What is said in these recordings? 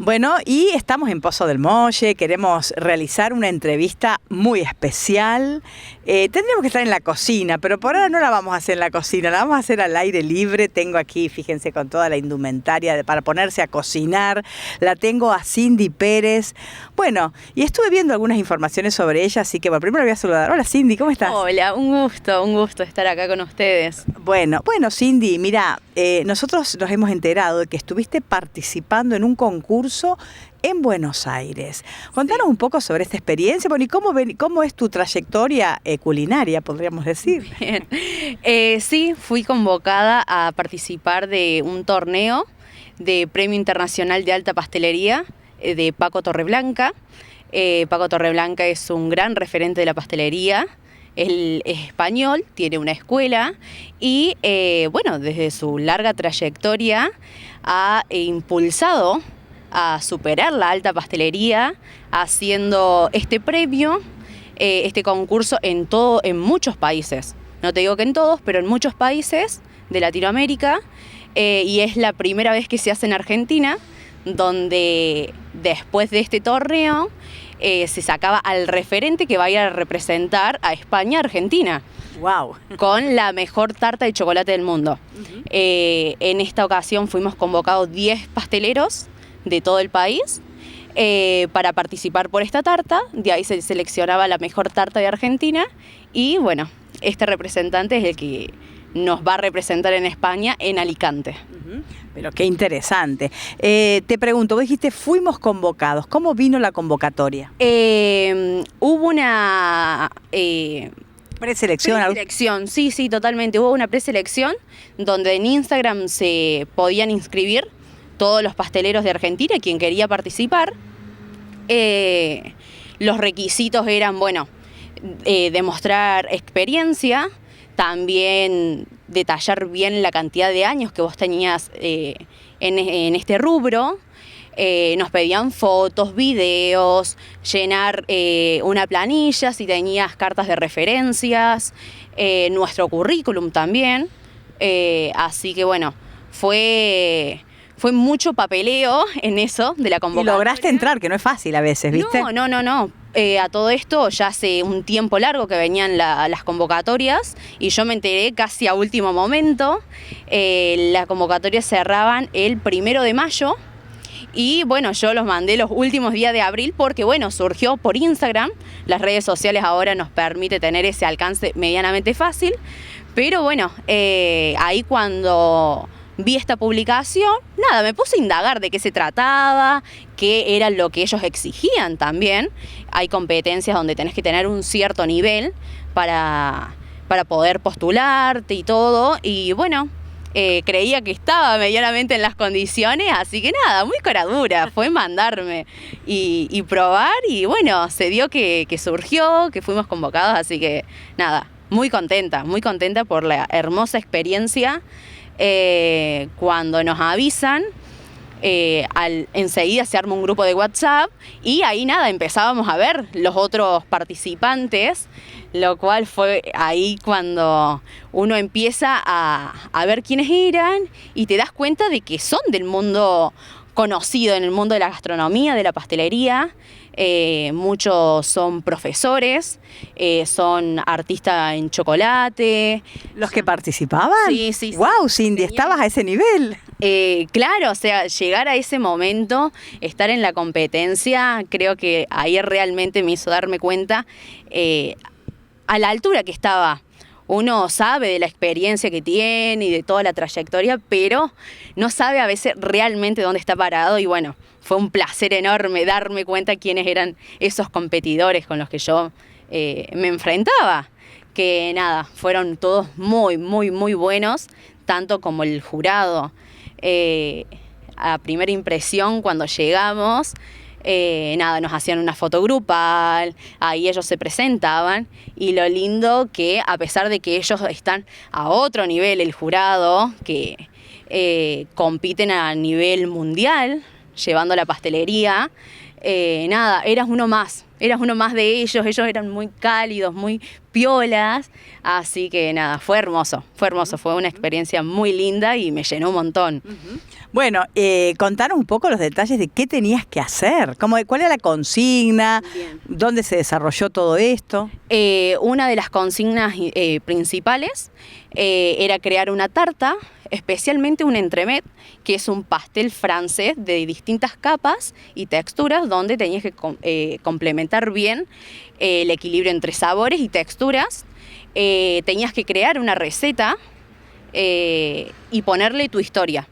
Bueno, y estamos en Pozo del Molle, queremos realizar una entrevista muy especial. Tendríamos que estar en la cocina, pero por ahora no la vamos a hacer en la cocina, la vamos a hacer al aire libre. Tengo aquí, fíjense, con toda la indumentaria para ponerse a cocinar. La tengo a Cindy Pérez. Bueno, y estuve viendo algunas informaciones sobre ella, así que bueno, primero la voy a saludar. Hola Cindy, ¿cómo estás? Hola, un gusto estar acá con ustedes. Bueno, Cindy, mira, nosotros nos hemos enterado de que estuviste participando en un concurso en Buenos Aires. Contanos un poco sobre esta experiencia, bueno, y cómo es tu trayectoria culinaria, podríamos decir. Bien. Sí, fui convocada a participar de un torneo de Premio Internacional de Alta Pastelería de Paco Torreblanca. Paco Torreblanca es un gran referente de la pastelería. Él es español, tiene una escuela y, bueno, desde su larga trayectoria ha impulsado a superar la alta pastelería, haciendo este premio, este concurso en muchos países. No te digo que en todos, pero en muchos países de Latinoamérica, y es la primera vez que se hace en Argentina, donde después de este torneo se sacaba al referente que va a ir a representar a España, Argentina. Wow. Con la mejor tarta de chocolate del mundo. Uh-huh. En esta ocasión fuimos convocados 10 pasteleros de todo el país para participar por esta tarta. De ahí se seleccionaba la mejor tarta de Argentina y bueno, este representante es el que nos va a representar en España, en Alicante. Uh-huh. Pero qué interesante. Te pregunto, vos dijiste fuimos convocados. ¿Cómo vino la convocatoria? Hubo una preselección. Sí, totalmente. Hubo una preselección donde en Instagram se podían inscribir todos los pasteleros de Argentina, quien quería participar. Los requisitos eran, bueno, demostrar experiencia, también detallar bien la cantidad de años que vos tenías en este rubro. Nos pedían fotos, videos, llenar una planilla si tenías cartas de referencias, nuestro currículum también. Así que bueno, fue mucho papeleo en eso de la convocatoria. Y lograste entrar, que no es fácil a veces, ¿viste? No. A todo esto ya hace un tiempo largo que venían las convocatorias y yo me enteré casi a último momento. Las convocatorias cerraban el 1 de mayo y bueno, yo los mandé los últimos días de abril porque bueno, surgió por Instagram. Las redes sociales ahora nos permite tener ese alcance medianamente fácil, pero bueno, ahí cuando vi esta publicación, nada, me puse a indagar de qué se trataba, qué era lo que ellos exigían también. Hay competencias donde tenés que tener un cierto nivel para poder postularte y todo. Y bueno, creía que estaba medianamente en las condiciones, así que nada, muy caradura, fue mandarme y probar. Y bueno, se dio que surgió, que fuimos convocados, así que nada, muy contenta por la hermosa experiencia. Cuando nos avisan, enseguida se arma un grupo de WhatsApp y ahí nada, empezábamos a ver los otros participantes, lo cual fue ahí cuando uno empieza a ver quiénes eran y te das cuenta de que son del mundo conocido, en el mundo de la gastronomía, de la pastelería. Muchos son profesores, son artistas en chocolate. ¿Los que participaban? Sí. ¡Wow, Cindy! ¿Estabas a ese nivel? Claro, o sea, llegar a ese momento, estar en la competencia, creo que ahí realmente me hizo darme cuenta a la altura que estaba. Uno sabe de la experiencia que tiene y de toda la trayectoria, pero no sabe a veces realmente dónde está parado y bueno, fue un placer enorme darme cuenta quiénes eran esos competidores con los que yo me enfrentaba. Que nada, fueron todos muy buenos, tanto como el jurado. A primera impresión, cuando llegamos, nada, nos hacían una foto grupal, ahí ellos se presentaban y lo lindo que a pesar de que ellos están a otro nivel, el jurado, que compiten a nivel mundial, llevando la pastelería, nada, eras uno más de ellos eran muy cálidos, muy piolas, así que nada, fue hermoso, fue una experiencia muy linda y me llenó un montón. Bueno, contanos un poco los detalles de qué tenías que hacer, cuál era la consigna, Bien. dónde se desarrolló todo esto. Una de las consignas principales era crear una tarta, especialmente un entremet, que es un pastel francés de distintas capas y texturas, donde tenías que complementar bien el equilibrio entre sabores y texturas. Tenías que crear una receta y ponerle tu historia.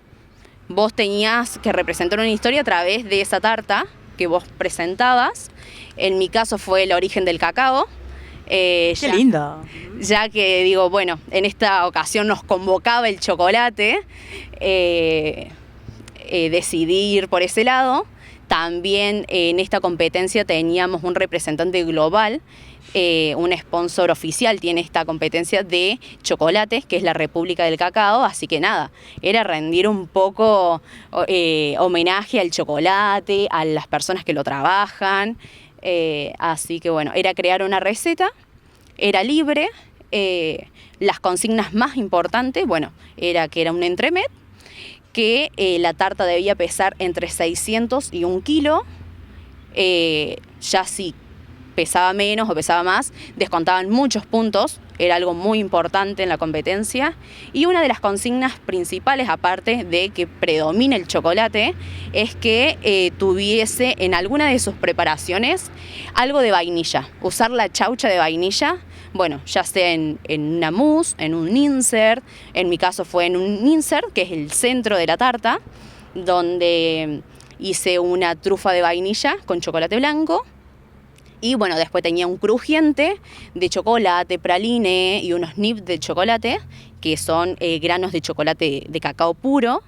Vos tenías que representar una historia a través de esa tarta que vos presentabas. En mi caso fue el origen del cacao. ¡Qué lindo! Ya que digo, bueno, en esta ocasión nos convocaba el chocolate, decidí ir por ese lado. También en esta competencia teníamos un representante global, un sponsor oficial tiene esta competencia de chocolates, que es la República del Cacao, así que nada, era rendir un poco homenaje al chocolate, a las personas que lo trabajan, así que bueno, era crear una receta, era libre, las consignas más importantes, bueno, era que era un entremet, que la tarta debía pesar entre 600 y 1 kilo, ya si pesaba menos o pesaba más, descontaban muchos puntos, era algo muy importante en la competencia. Y una de las consignas principales, aparte de que predomine el chocolate, es que tuviese en alguna de sus preparaciones algo de vainilla, usar la chaucha de vainilla, bueno, ya sea en una mousse, en un insert, en mi caso fue en un insert, que es el centro de la tarta, donde hice una trufa de vainilla con chocolate blanco. Y bueno, después tenía un crujiente de chocolate, praline y unos nibs de chocolate, que son granos de chocolate de cacao puro,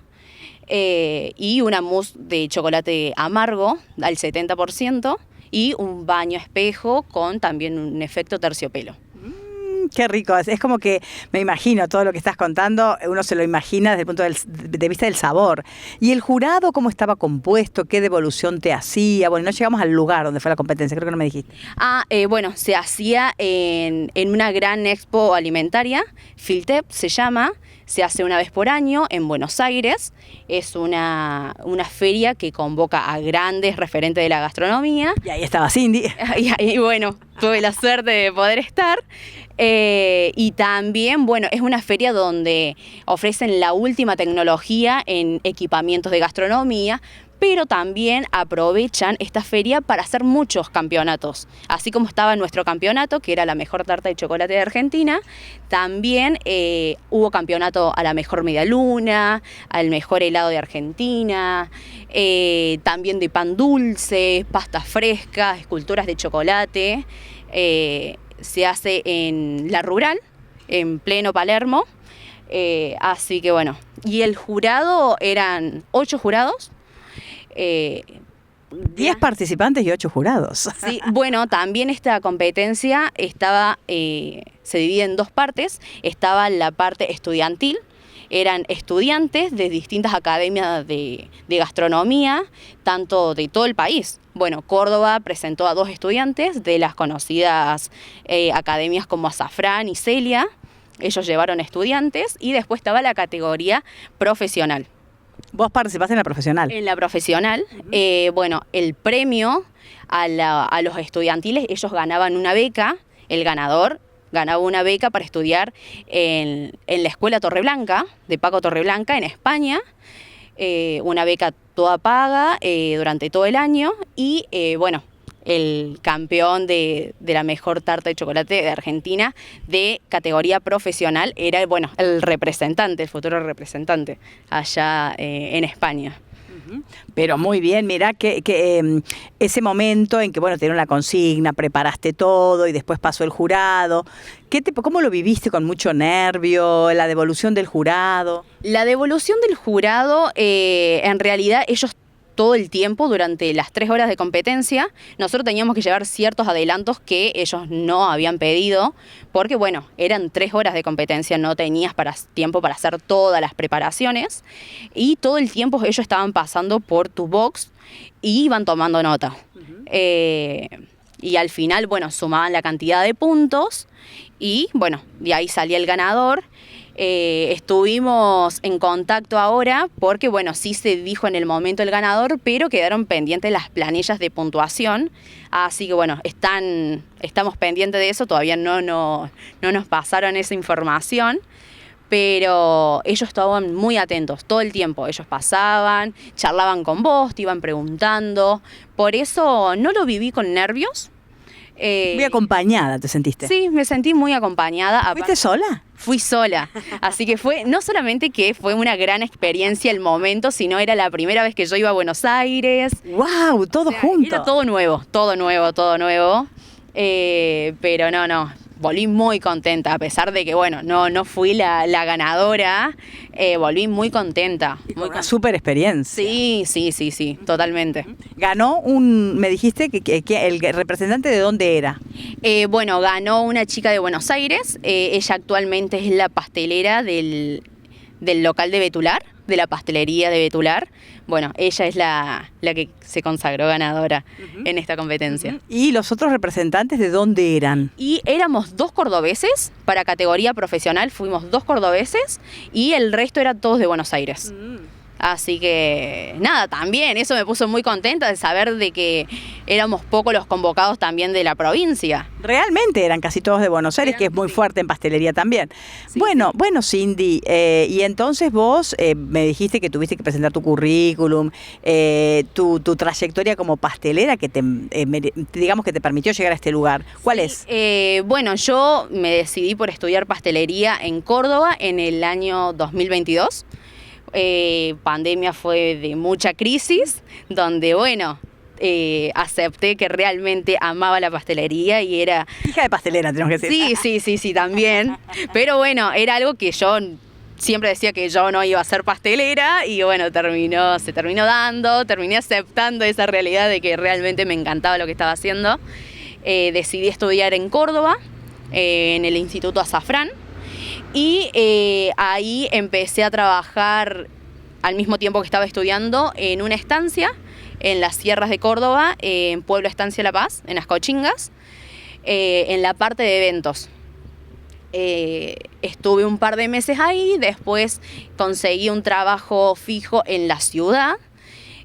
y una mousse de chocolate amargo al 70%, y un baño espejo con también un efecto terciopelo. Qué rico, es como que me imagino todo lo que estás contando, uno se lo imagina desde el punto de vista del sabor. ¿Y el jurado cómo estaba compuesto? ¿Qué devolución te hacía? Bueno, no llegamos al lugar donde fue la competencia, creo que no me dijiste. Bueno, se hacía en una gran expo alimentaria, Filtep se llama, se hace una vez por año en Buenos Aires, es una feria que convoca a grandes referentes de la gastronomía. Y ahí estaba Cindy. Y bueno, tuve la suerte de poder estar. Y también, bueno, es una feria donde ofrecen la última tecnología en equipamientos de gastronomía, pero también aprovechan esta feria para hacer muchos campeonatos. Así como estaba nuestro campeonato, que era la mejor tarta de chocolate de Argentina, también hubo campeonato a la mejor medialuna, al mejor helado de Argentina, también de pan dulce, pastas frescas, esculturas de chocolate. Se hace en La Rural, en pleno Palermo, así que bueno, y el jurado eran 8 jurados. 10 participantes y 8 jurados. Sí, bueno, también esta competencia estaba, se divide en 2 partes, estaba la parte estudiantil, eran estudiantes de distintas academias de gastronomía, tanto de todo el país. Bueno, Córdoba presentó a 2 estudiantes de las conocidas academias como Azafrán y Celia. Ellos llevaron estudiantes y después estaba la categoría profesional. ¿Vos participaste en la profesional? En la profesional, bueno, el premio a los estudiantiles, ellos ganaban una beca, el ganador ganaba una beca para estudiar en la Escuela Torreblanca, de Paco Torreblanca, en España, una beca toda paga durante todo el año y bueno, el campeón de la mejor tarta de chocolate de Argentina de categoría profesional era, bueno, el representante, el futuro representante allá en España. Pero muy bien, mirá que ese momento en que, bueno, te dieron la consigna, preparaste todo y después pasó el jurado. ¿Cómo lo viviste? ¿Con mucho nervio? ¿La devolución del jurado? La devolución del jurado, en realidad ellos todo el tiempo, durante las 3 horas de competencia, nosotros teníamos que llevar ciertos adelantos que ellos no habían pedido, porque bueno, eran 3 horas de competencia, no tenías tiempo para hacer todas las preparaciones, y todo el tiempo ellos estaban pasando por tu box y iban tomando nota. y al final, bueno, sumaban la cantidad de puntos y, bueno, de ahí salía el ganador. Estuvimos en contacto ahora porque, bueno, sí se dijo en el momento el ganador, pero quedaron pendientes las planillas de puntuación, así que, bueno, estamos pendientes de eso, todavía no nos pasaron esa información. Pero ellos estaban muy atentos todo el tiempo. Ellos pasaban, charlaban con vos, te iban preguntando. Por eso no lo viví con nervios. Muy acompañada, ¿te sentiste? Sí, me sentí muy acompañada. ¿Fuiste sola? Fui sola. Así que no solamente que fue una gran experiencia el momento, sino era la primera vez que yo iba a Buenos Aires. ¡Wow! Todo junto. Era todo nuevo. Pero no. Volví muy contenta, a pesar de que, bueno, no fui la ganadora, volví muy contenta. Muy una súper experiencia. Sí, totalmente. Ganó me dijiste que el representante, ¿de dónde era? Bueno, ganó una chica de Buenos Aires, ella actualmente es la pastelera del local de Betular, de la pastelería de Betular. Bueno, ella es la que se consagró ganadora en esta competencia. ¿Y los otros representantes de dónde eran? Y éramos 2 cordobeses, para categoría profesional fuimos 2 cordobeses y el resto eran todos de Buenos Aires. Así que nada, también eso me puso muy contenta de saber de que éramos pocos los convocados también de la provincia. Realmente eran casi todos de Buenos Aires, que es muy fuerte en pastelería también. Sí, bueno, Cindy, y entonces vos me dijiste que tuviste que presentar tu currículum, tu trayectoria como pastelera que digamos que te permitió llegar a este lugar. ¿Cuál es? Bueno, yo me decidí por estudiar pastelería en Córdoba en el año 2022. Pandemia fue de mucha crisis, donde, bueno, acepté que realmente amaba la pastelería y era... Hija de pastelera, tenemos que decir. Sí, también. Pero bueno, era algo que yo siempre decía que yo no iba a ser pastelera y bueno, se terminó dando, terminé aceptando esa realidad de que realmente me encantaba lo que estaba haciendo. Decidí estudiar en Córdoba, en el Instituto Azafrán. Y ahí empecé a trabajar al mismo tiempo que estaba estudiando en una estancia en las sierras de Córdoba, en Pueblo Estancia La Paz, en Las Cochingas, en la parte de eventos. Estuve un par de meses ahí, después conseguí un trabajo fijo en la ciudad,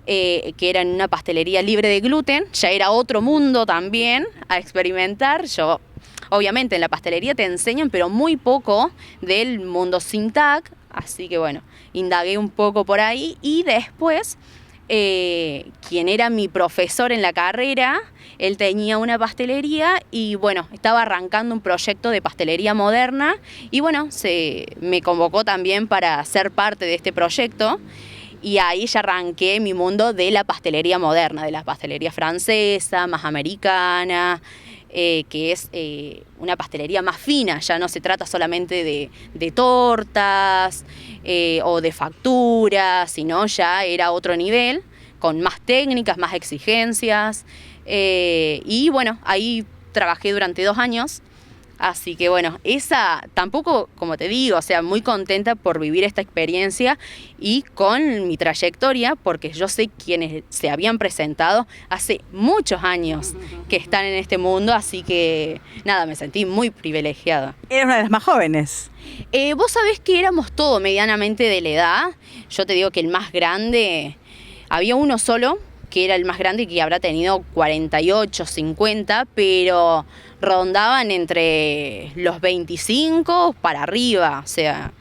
que era en una pastelería libre de gluten. Ya era otro mundo también a experimentar. Obviamente en la pastelería te enseñan, pero muy poco del mundo sin TAC, así que bueno, indagué un poco por ahí y después quien era mi profesor en la carrera, él tenía una pastelería y bueno, estaba arrancando un proyecto de pastelería moderna y bueno, me convocó también para ser parte de este proyecto. Y ahí ya arranqué mi mundo de la pastelería moderna, de la pastelería francesa, más americana, que es una pastelería más fina, ya no se trata solamente de tortas o de facturas, sino ya era otro nivel, con más técnicas, más exigencias. Y bueno, ahí trabajé durante 2 años. Así que bueno, esa tampoco, como te digo, o sea, muy contenta por vivir esta experiencia y con mi trayectoria, porque yo sé quienes se habían presentado hace muchos años que están en este mundo, así que nada, me sentí muy privilegiada. Eres una de las más jóvenes. Vos sabés que éramos todos medianamente de la edad. Yo te digo que el más grande, había uno solo, que era el más grande, que habrá tenido 48, 50, pero rondaban entre los 25 para arriba, o sea,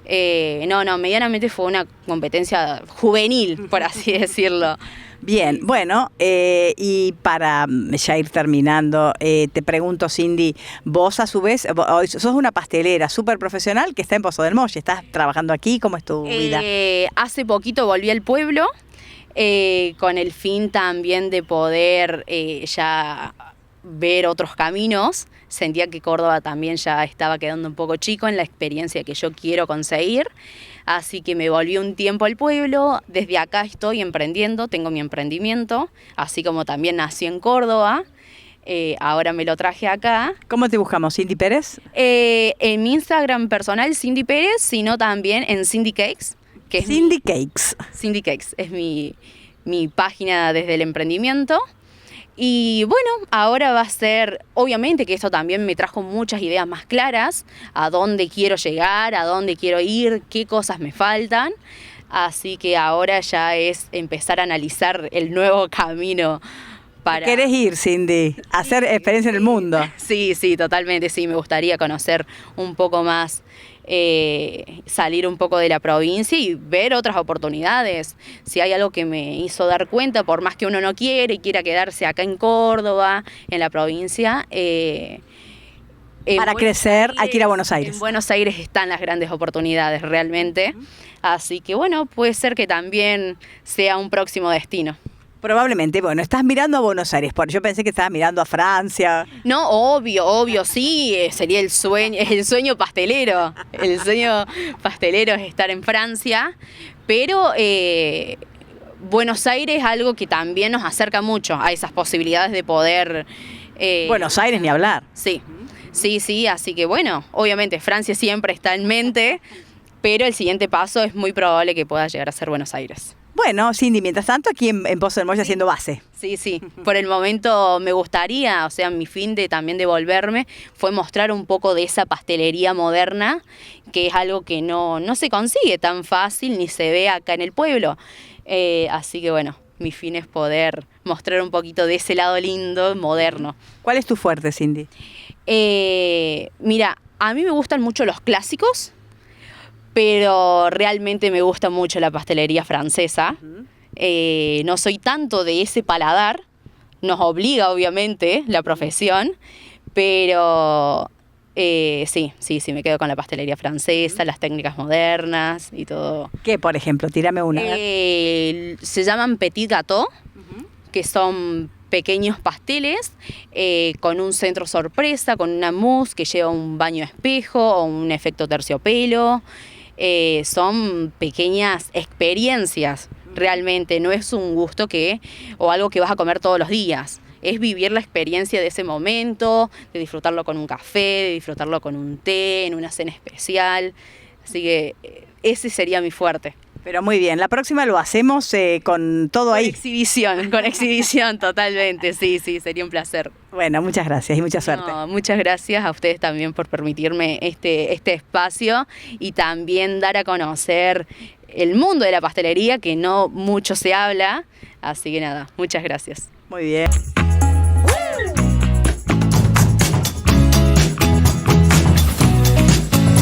medianamente fue una competencia juvenil, por así decirlo. Bien, bueno, y para ya ir terminando, te pregunto, Cindy, vos a su vez, sos una pastelera súper profesional que está en Pozo del Molle, ¿estás trabajando aquí? ¿Cómo es tu vida? Hace poquito volví al pueblo, con el fin también de poder ya ver otros caminos. Sentía que Córdoba también ya estaba quedando un poco chico en la experiencia que yo quiero conseguir, así que me volví un tiempo al pueblo. Desde acá estoy emprendiendo, tengo mi emprendimiento, así como también nací en Córdoba. Ahora me lo traje acá. ¿Cómo te buscamos? ¿Cindy Pérez? En mi Instagram personal, Cindy Pérez, sino también en Cindy Cakes. Que es Cindy Cakes es mi página desde el emprendimiento. Y bueno, ahora va a ser, obviamente que esto también me trajo muchas ideas más claras, a dónde quiero llegar, a dónde quiero ir, qué cosas me faltan. Así que ahora ya es empezar a analizar el nuevo camino para... ¿Querés ir, Cindy? Hacer experiencia en el mundo. Sí, sí, totalmente, sí, me gustaría conocer un poco más, salir un poco de la provincia y ver otras oportunidades. Si hay algo que me hizo dar cuenta, por más que uno no quiere y quiera quedarse acá en Córdoba, en la provincia, para crecer hay que ir a Buenos Aires. En Buenos Aires están las grandes oportunidades realmente, así que bueno, puede ser que también sea un próximo destino. Probablemente, bueno, estás mirando a Buenos Aires, porque yo pensé que estabas mirando a Francia. No, obvio, sí, sería el sueño pastelero. El sueño pastelero es estar en Francia, pero Buenos Aires es algo que también nos acerca mucho a esas posibilidades de poder... Buenos Aires ni hablar. Sí, sí, así que bueno, obviamente Francia siempre está en mente, pero el siguiente paso es muy probable que pueda llegar a ser Buenos Aires. Bueno, Cindy, mientras tanto aquí en Pozo del Molle haciendo base. Sí, por el momento me gustaría, o sea, mi fin de también de volverme fue mostrar un poco de esa pastelería moderna, que es algo que no se consigue tan fácil ni se ve acá en el pueblo. Así que bueno, mi fin es poder mostrar un poquito de ese lado lindo, moderno. ¿Cuál es tu fuerte, Cindy? Mira, a mí me gustan mucho los clásicos, pero realmente me gusta mucho la pastelería francesa. No soy tanto de ese paladar, nos obliga obviamente la profesión, pero sí, me quedo con la pastelería francesa, las técnicas modernas y todo. ¿Qué, por ejemplo? Tírame una. Se llaman petit gâteaux, que son pequeños pasteles con un centro sorpresa, con una mousse que lleva un baño espejo o un efecto terciopelo. Son pequeñas experiencias, realmente, no es un gusto o algo que vas a comer todos los días. Es vivir la experiencia de ese momento, de disfrutarlo con un café, de disfrutarlo con un té, en una cena especial. Así que ese sería mi fuerte. Pero muy bien, la próxima lo hacemos con todo ahí. Con exhibición totalmente, sí, sería un placer. Bueno, muchas gracias y mucha suerte. No, muchas gracias a ustedes también por permitirme este espacio y también dar a conocer el mundo de la pastelería, que no mucho se habla, así que nada, muchas gracias. Muy bien.